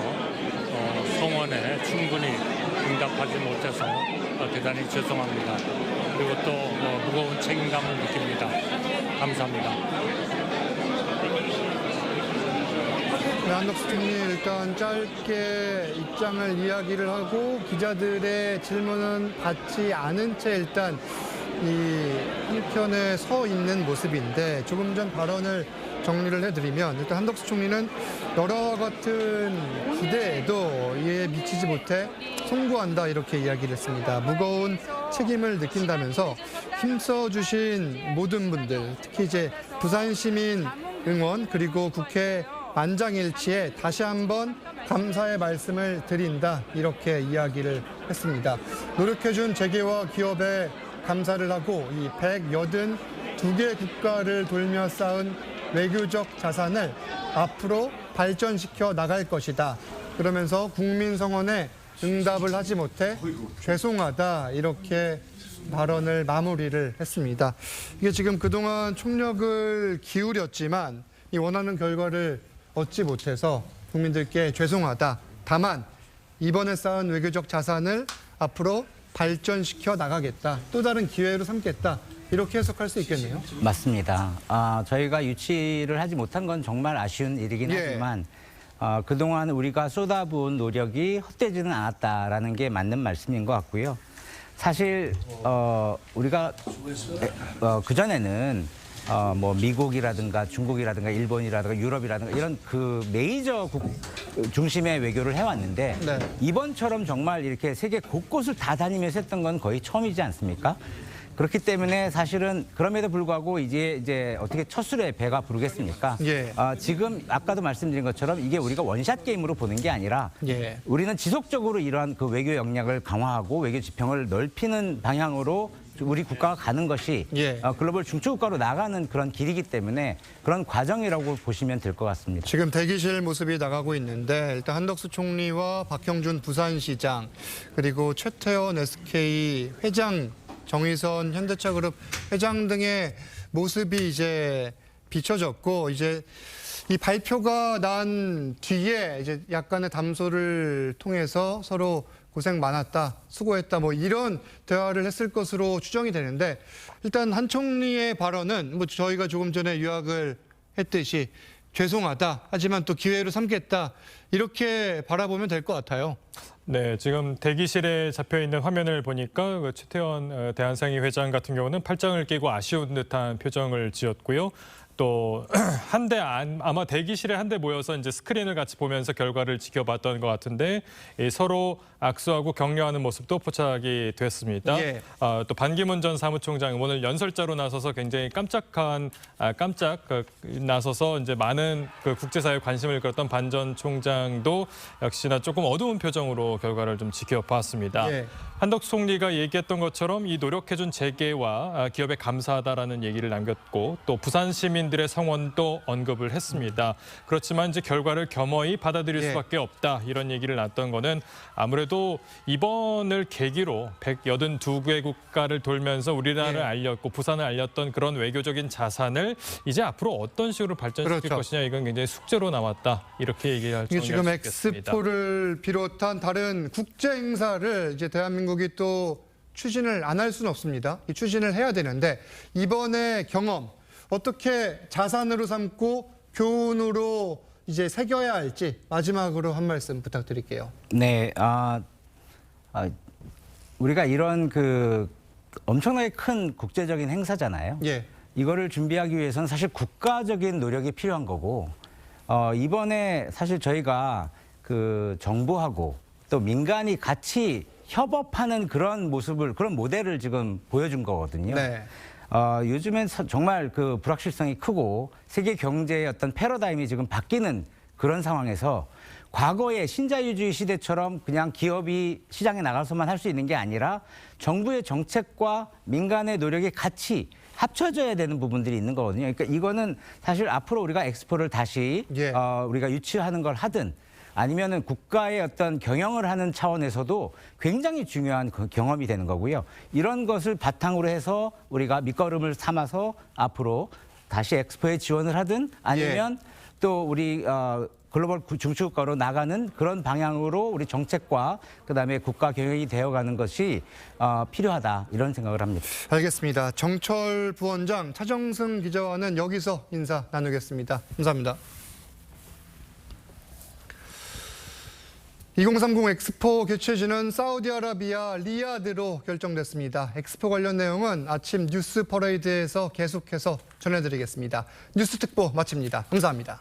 성원에 충분히 응답하지 못해서 대단히 죄송합니다. 그리고 또 무거운 책임감을 느낍니다. 감사합니다. 네, 한덕수 총리 일단 짧게 입장을 이야기를 하고 기자들의 질문은 받지 않은 채 일단 이 한편에 서 있는 모습인데 조금 전 발언을 정리를 해드리면 일단 한덕수 총리는 여러와 같은 기대에도 이에 미치지 못해 송구한다 이렇게 이야기를 했습니다. 무거운 책임을 느낀다면서 힘써주신 모든 분들 특히 이제 부산 시민 응원 그리고 국회 만장일치에 다시 한번 감사의 말씀을 드린다 이렇게 이야기를 했습니다. 노력해준 재계와 기업에 감사를 하고 이 182개 국가를 돌며 쌓은 외교적 자산을 앞으로 발전시켜 나갈 것이다. 그러면서 국민 성원에 응답을 하지 못해 죄송하다 이렇게 발언을 마무리를 했습니다. 이게 지금 그동안 총력을 기울였지만 이 원하는 결과를 얻지 못해서 국민들께 죄송하다. 다만 이번에 쌓은 외교적 자산을 앞으로 발전시켜 나가겠다. 또 다른 기회로 삼겠다. 이렇게 해석할 수 있겠네요. 맞습니다. 저희가 유치를 하지 못한 건 정말 아쉬운 일이긴 하지만 그동안 우리가 쏟아부은 노력이 헛되지는 않았다라는 게 맞는 말씀인 것 같고요. 사실 우리가 그전에는 뭐 미국이라든가 중국이라든가 일본이라든가 유럽이라든가 이런 그 메이저 중심의 외교를 해왔는데 네. 이번처럼 정말 이렇게 세계 곳곳을 다 다니면서 했던 건 거의 처음이지 않습니까? 그렇기 때문에 사실은 그럼에도 불구하고 이제 어떻게 첫 술에 배가 부르겠습니까? 예. 지금 아까도 말씀드린 것처럼 이게 우리가 원샷 게임으로 보는 게 아니라 예. 우리는 지속적으로 이러한 그 외교 역량을 강화하고 외교 지평을 넓히는 방향으로 우리 국가가 가는 것이 예. 글로벌 중추국가로 나가는 그런 길이기 때문에 그런 과정이라고 보시면 될 것 같습니다. 지금 대기실 모습이 나가고 있는데 일단 한덕수 총리와 박형준 부산시장 그리고 최태원 SK 회장 정의선 현대차그룹 회장 등의 모습이 이제 비춰졌고 이제 이 발표가 난 뒤에 이제 약간의 담소를 통해서 서로 고생 많았다, 수고했다 뭐 이런 대화를 했을 것으로 추정이 되는데 일단 한 총리의 발언은 뭐 저희가 조금 전에 요약을 했듯이 죄송하다 하지만 또 기회로 삼겠다 이렇게 바라보면 될 것 같아요. 네, 지금 대기실에 잡혀 있는 화면을 보니까 그 최태원 대한상의 회장 같은 경우는 팔짱을 끼고 아쉬운 듯한 표정을 지었고요. 또 한 대 아마 대기실에 한 대 모여서 이제 스크린을 같이 보면서 결과를 지켜봤던 것 같은데 서로 악수하고 격려하는 모습도 포착이 됐습니다. 예. 또 반기문 전 사무총장 오늘 연설자로 나서서 굉장히 깜짝 나서서 이제 많은 그 국제사회 관심을 끌었던 반 전 총장도 역시나 조금 어두운 표정으로 결과를 좀 지켜봤습니다. 예. 한덕수 총리가 얘기했던 것처럼 이 노력해준 재계와 기업에 감사하다라는 얘기를 남겼고 또 부산 시민들의 성원도 언급을 했습니다. 그렇지만 이제 결과를 겸허히 받아들일 예. 수밖에 없다 이런 얘기를 놨던 거는 아무래도 이번을 계기로 182개 국가를 돌면서 우리나라를 예. 알렸고 부산을 알렸던 그런 외교적인 자산을 이제 앞으로 어떤 식으로 발전시킬 그렇죠. 것이냐 이건 굉장히 숙제로 남았다 이렇게 얘기할 이게 정리할 지금 수 있겠습니다. 엑스포를 비롯한 다른 국제 행사를 이제 대한민국이 또 추진을 안 할 수는 없습니다. 이 추진을 해야 되는데 이번에 경험 어떻게 자산으로 삼고 교훈으로 이제 새겨야 할지 마지막으로 한 말씀 부탁드릴게요. 네, 우리가 이런 그 엄청나게 큰 국제적인 행사잖아요. 예. 이거를 준비하기 위해서는 사실 국가적인 노력이 필요한 거고 이번에 사실 저희가 그 정부하고 또 민간이 같이 협업하는 그런 모습을 그런 모델을 지금 보여준 거거든요. 네. 요즘엔 정말 그 불확실성이 크고 세계 경제의 어떤 패러다임이 지금 바뀌는 그런 상황에서 과거의 신자유주의 시대처럼 그냥 기업이 시장에 나가서만 할 수 있는 게 아니라 정부의 정책과 민간의 노력이 같이 합쳐져야 되는 부분들이 있는 거거든요. 그러니까 이거는 사실 앞으로 우리가 엑스포를 다시 예. 우리가 유치하는 걸 하든 아니면은 국가의 어떤 경영을 하는 차원에서도 굉장히 중요한 그 경험이 되는 거고요. 이런 것을 바탕으로 해서 우리가 밑거름을 삼아서 앞으로 다시 엑스포에 지원을 하든 아니면 또 우리 글로벌 중추국가로 나가는 그런 방향으로 우리 정책과 그다음에 국가 경영이 되어가는 것이 필요하다 이런 생각을 합니다. 알겠습니다. 정철 부원장, 차정승 기자와는 여기서 인사 나누겠습니다. 감사합니다. 2030 엑스포 개최지는 사우디아라비아 리야드로 결정됐습니다. 엑스포 관련 내용은 아침 뉴스 퍼레이드에서 계속해서 전해드리겠습니다. 뉴스 특보 마칩니다. 감사합니다.